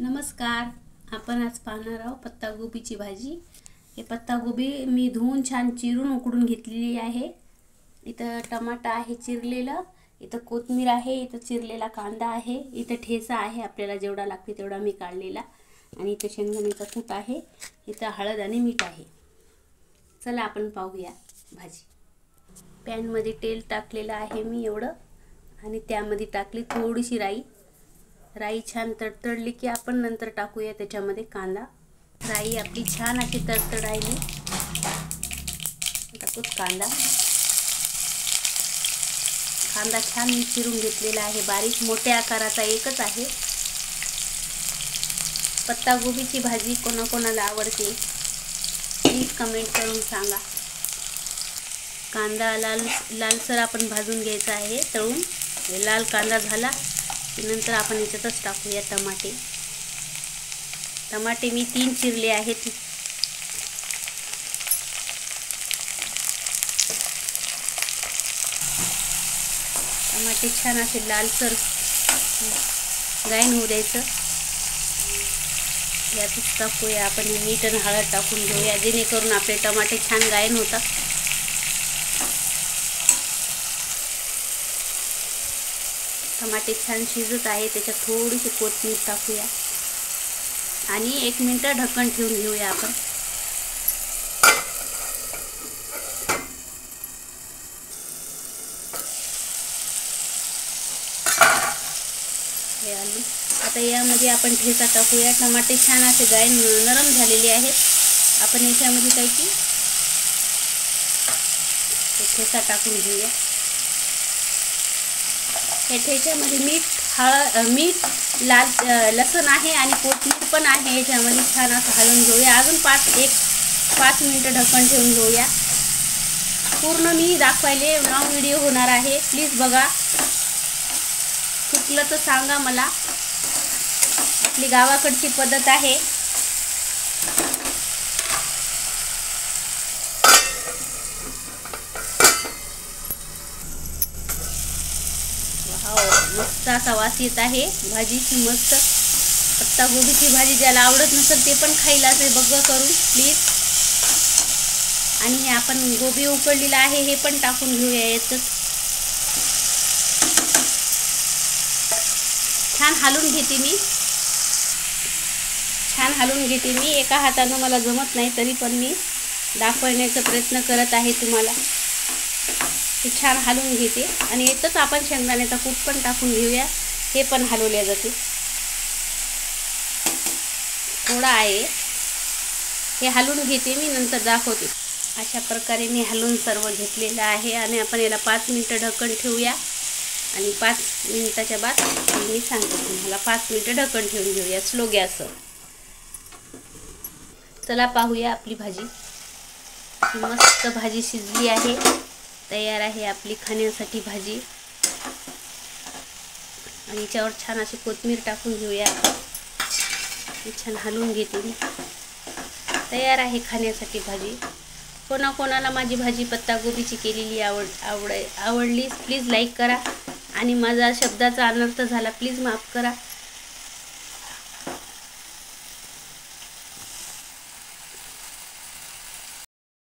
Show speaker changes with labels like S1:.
S1: नमस्कार. आपण आज पाहणार आहोत पत्तागोबीची भाजी. हे पत्तागोबी मी धुवून छान चिरून उकडून घेतलेली आहे. इथं टमाटा आहे चिरलेला, इथं कोथिंबीर आहे, इथं चिरलेला कांदा आहे, इथं ठेचा आहे आपल्याला जेवढा लागते तेवढा मी काढलेला, आणि इथं शेंगदाण्याचा कूट आहे, इथं हळद आणि मीठ आहे. चला आपण पाहूया भाजी. पॅन मध्ये तेल टाकलेलं आहे मी एवढं, आणि त्यामध्ये टाकली थोडीशी राई. राई छान तडतडली की आपण नंतर टाकूया त्याच्यामध्ये कांदा. राई आपली छान अशी तडतडायली, टाकूत कांदा. कांदा छान मी चिरून घेतलेला आहे, बारीक मोठ्या आकाराचा एकच आहे. पत्तागोबीची भाजी कोणाकोणाला आवडते प्लीज कमेंट करून सांगा. कांदा लालसर आपण भाजून घ्यायचा आहे तळून. लाल कांदा झाला नंतर आपण याच्यातच टाकूया टमाटे. टमाटे मी 3 चिरले आहेत. टमाटे छान असे लालसर गायन होऊ द्यायचं. यातच टाकूया आपण मीठ आणि हळद टाकून घेऊया, जेणेकरून आपले टमाटे छान गायन होतात. टमाटे छान शिजत आहे, त्याच्यात थोडीशी कोथिंबीर टाकूया आणि 1 मिनिट ढक्कन ठेवून घेऊया आपण. हे आलू आता यामध्ये आपण ठेचा टाकूया. टमाटे छान असे गायन नरम झालेले आहेत. आपण याच्यामध्ये काय की ठेचा टाकून घेऊया. या ठेच्यामध्ये मीठ, लाल लसूण आहे आणि कोथिंबीर पण आहे. याच्यामध्ये छान असं हलवून घेऊया. अजून 5 मिनिटं ढक्कन ठेवून घेऊया. पूर्ण मी दाखवायले लॉंग व्हिडिओ होणार आहे, प्लीज बघा. चुकलं तर सांगा मला. आपली गावाकडची पद्धत आहे. मस्त असा वास येत आहे भाजीची. मस्त पत्तागोबीची भाजी ज्याला आवडत नसेल ते पण खाईल असे बघा करून प्लीज. आणि हे आपण गोबी उकडलेला आहे हे पण टाकून घेऊया याच्यात. छान हलवून घेते मी. एका हाताने मला जमत नाही, तरी पण मी दाखवण्याचा प्रयत्न करत आहे तुम्हाला. ते छान हलवून घेते आणि यातच आपण शेंगदाण्याचा कूट पण टाकून घेऊया. हे पण हलवले जाते. थोडा आहे, हे हलवून घेते मी, नंतर दाखवते. अशा प्रकारे मी हलवून सर्व घेतलेलं आहे आणि आपण याला 5 मिनिटं ढक्कन ठेवूया. आणि 5 मिनिटाच्या बाद मी सांगते तुम्हाला. 5 मिनिटं ढक्कन ठेवून घेऊया स्लो गॅसवर. चला पाहूया आपली भाजी. मस्त भाजी शिजली आहे, तयार आहे आपली खाण्यासाठी भाजी. आणि याच्यावर छान अशी कोथिंबीर टाकून घेऊया. छान हलवून घेते मी. तयार आहे खाण्यासाठी भाजी. कोणाकोणाला माझी भाजी पत्तागोबीची केलेली आवडली प्लीज लाईक करा. आणि माझा शब्दाचा अनर्थ झाला प्लीज माफ करा.